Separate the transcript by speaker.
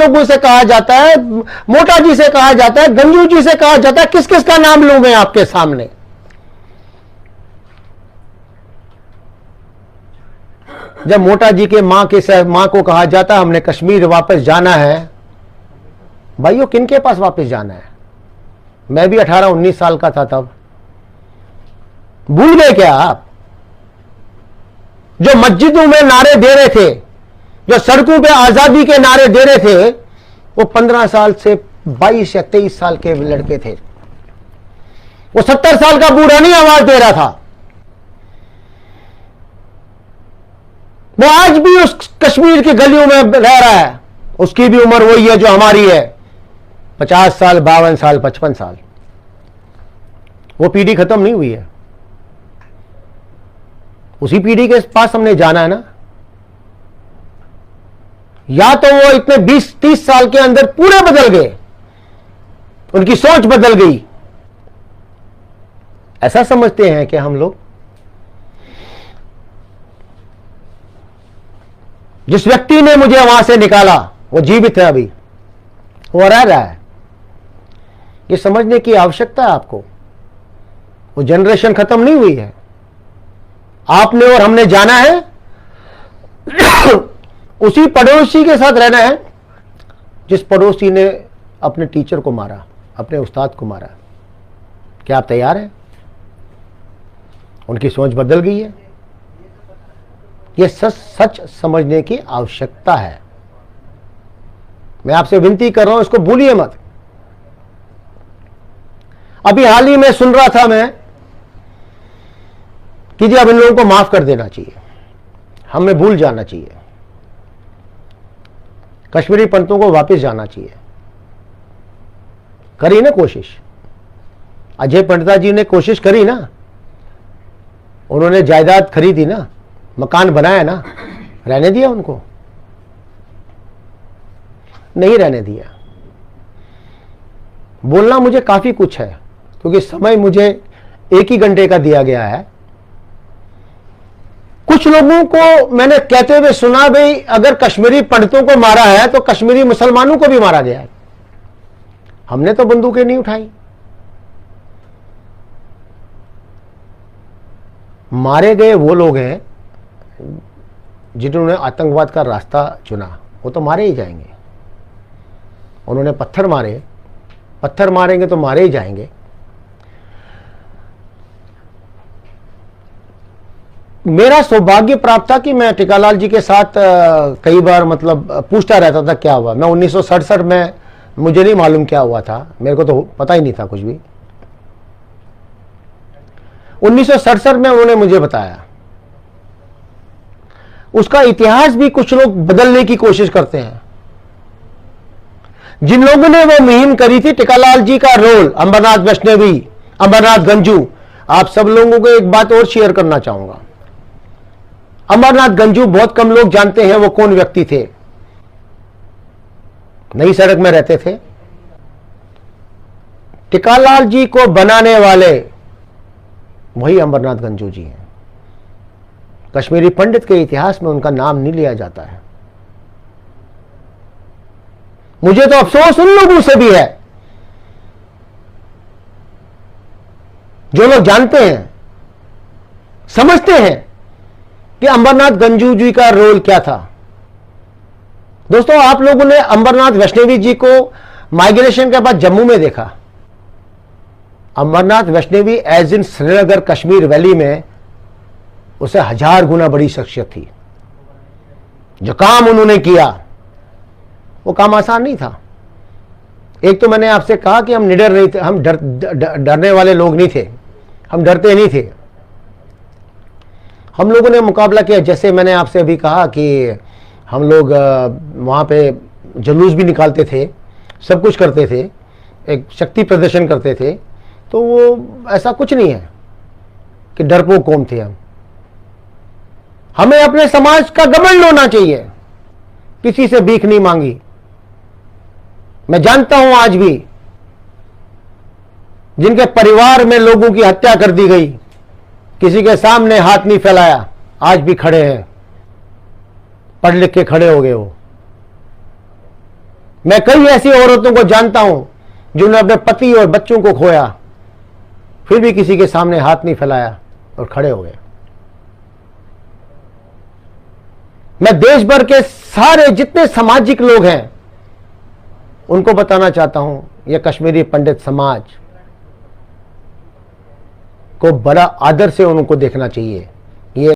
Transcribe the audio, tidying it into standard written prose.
Speaker 1: लोगों से कहा जाता है, मोटा जी से कहा जाता है, गंजू जी से कहा जाता है, किस किस का नाम लूं मैं आपके सामने? जब मोटा जी के मां को कहा जाता है हमने कश्मीर वापस जाना है, भाइयों किन के पास वापस जाना है? मैं भी 18-19 साल का था तब। भूल गए क्या आप? जो मस्जिदों में नारे दे रहे थे, जो सड़कों पे आजादी के नारे दे रहे थे, वो 15 साल से 22 या 23 साल के लड़के थे। वो 70 साल का बूढ़ा नहीं आवाज दे रहा था। वो आज भी उस कश्मीर की गलियों में रह रहा है। उसकी भी उम्र वही है जो हमारी है, 50 साल, 52 साल, 55 साल। वो पीढ़ी खत्म नहीं हुई है। उसी पीढ़ी के पास हमने जाना है ना। या तो वो इतने 20-30 साल के अंदर पूरे बदल गए, उनकी सोच बदल गई, ऐसा समझते हैं कि हम लोग। जिस व्यक्ति ने मुझे वहां से निकाला वो जीवित है, अभी वो रह रहा है। ये समझने की आवश्यकता है आपको। वो जनरेशन खत्म नहीं हुई है। आपने और हमने जाना है, उसी पड़ोसी के साथ रहना है जिस पड़ोसी ने अपने टीचर को मारा, अपने उस्ताद को मारा। क्या आप तैयार हैं? उनकी सोच बदल गई है। यह सच समझने की आवश्यकता है। मैं आपसे विनती कर रहा हूं, इसको भूलिए मत। अभी हाल ही में सुन रहा था मैं कि जी अब इन लोगों को माफ कर देना चाहिए, हमें भूल जाना चाहिए, कश्मीरी पंडितों को वापस जाना चाहिए। करी ना कोशिश, अजय पंडिता जी ने कोशिश करी ना। उन्होंने जायदाद खरीदी ना, मकान बनाया ना, रहने दिया उनको? नहीं रहने दिया। बोलना मुझे काफी कुछ है, क्योंकि समय मुझे 1 ही घंटे का दिया गया है। कुछ लोगों को मैंने कहते हुए सुना, भाई अगर कश्मीरी पंडितों को मारा है तो कश्मीरी मुसलमानों को भी मारा गया है। हमने तो बंदूकें नहीं उठाई। मारे गए वो लोग हैं जिन्होंने आतंकवाद का रास्ता चुना, वो तो मारे ही जाएंगे। उन्होंने पत्थर मारे, पत्थर मारेंगे तो मारे ही जाएंगे। मेरा सौभाग्य प्राप्त था कि मैं टिकालाल जी के साथ कई बार मतलब पूछता रहता था क्या हुआ। मैं 1967 में, मुझे नहीं मालूम क्या हुआ था, मेरे को तो पता ही नहीं था कुछ भी। 1967 में उन्होंने मुझे बताया। उसका इतिहास भी कुछ लोग बदलने की कोशिश करते हैं। जिन लोगों ने वो मुहिम करी थी, टिकालाल जी का रोल, अमरनाथ वैष्णवी, अमरनाथ गंजू, आप सब लोगों को एक बात और शेयर करना चाहूंगा। अमरनाथ गंजू बहुत कम लोग जानते हैं वो कौन व्यक्ति थे। नई सड़क में रहते थे। टिकालाल जी को बनाने वाले वही अमरनाथ गंजू जी हैं। कश्मीरी पंडित के इतिहास में उनका नाम नहीं लिया जाता है। मुझे तो अफसोस उन लोगों से भी है जो लोग जानते हैं, समझते हैं कि अमरनाथ गंजू जी का रोल क्या था। दोस्तों, आप लोगों ने अमरनाथ वैष्णवी जी को माइग्रेशन के बाद जम्मू में देखा। Amarnath Vaishnavi as in Srinagar Kashmir valley में उसे 1000 गुना बड़ी शख्सियत थी। जो काम उन्होंने किया वो काम आसान नहीं था। एक तो मैंने आपसे कहा कि हम निडर नहीं थे, हम डरने वाले लोग नहीं थे, हम डरते नहीं थे। हम लोगों ने मुकाबला किया। जैसे मैंने आपसे अभी कहा कि हम लोग वहाँ पे जुलूस भी निकालते थे, सब कुछ करते थे, एक शक्ति प्रदर्शन करते थे। तो वो ऐसा कुछ नहीं है कि डरपोक कौम थे हम। हमें अपने समाज का घमंड होना चाहिए, किसी से भीख नहीं मांगी। मैं जानता हूं आज भी जिनके परिवार में लोगों की हत्या कर दी गई, किसी के सामने हाथ नहीं फैलाया, आज भी खड़े हैं, पढ़ लिख के खड़े हो गए। वो मैं कई ऐसी औरतों को जानता हूं जिन्होंने अपने पति और बच्चों को खोया, फिर भी किसी के सामने हाथ नहीं फैलाया और खड़े हो गए। मैं देश भर के सारे जितने सामाजिक लोग हैं उनको बताना चाहता हूं, यह कश्मीरी पंडित समाज को बड़ा आदर से उनको देखना चाहिए। ये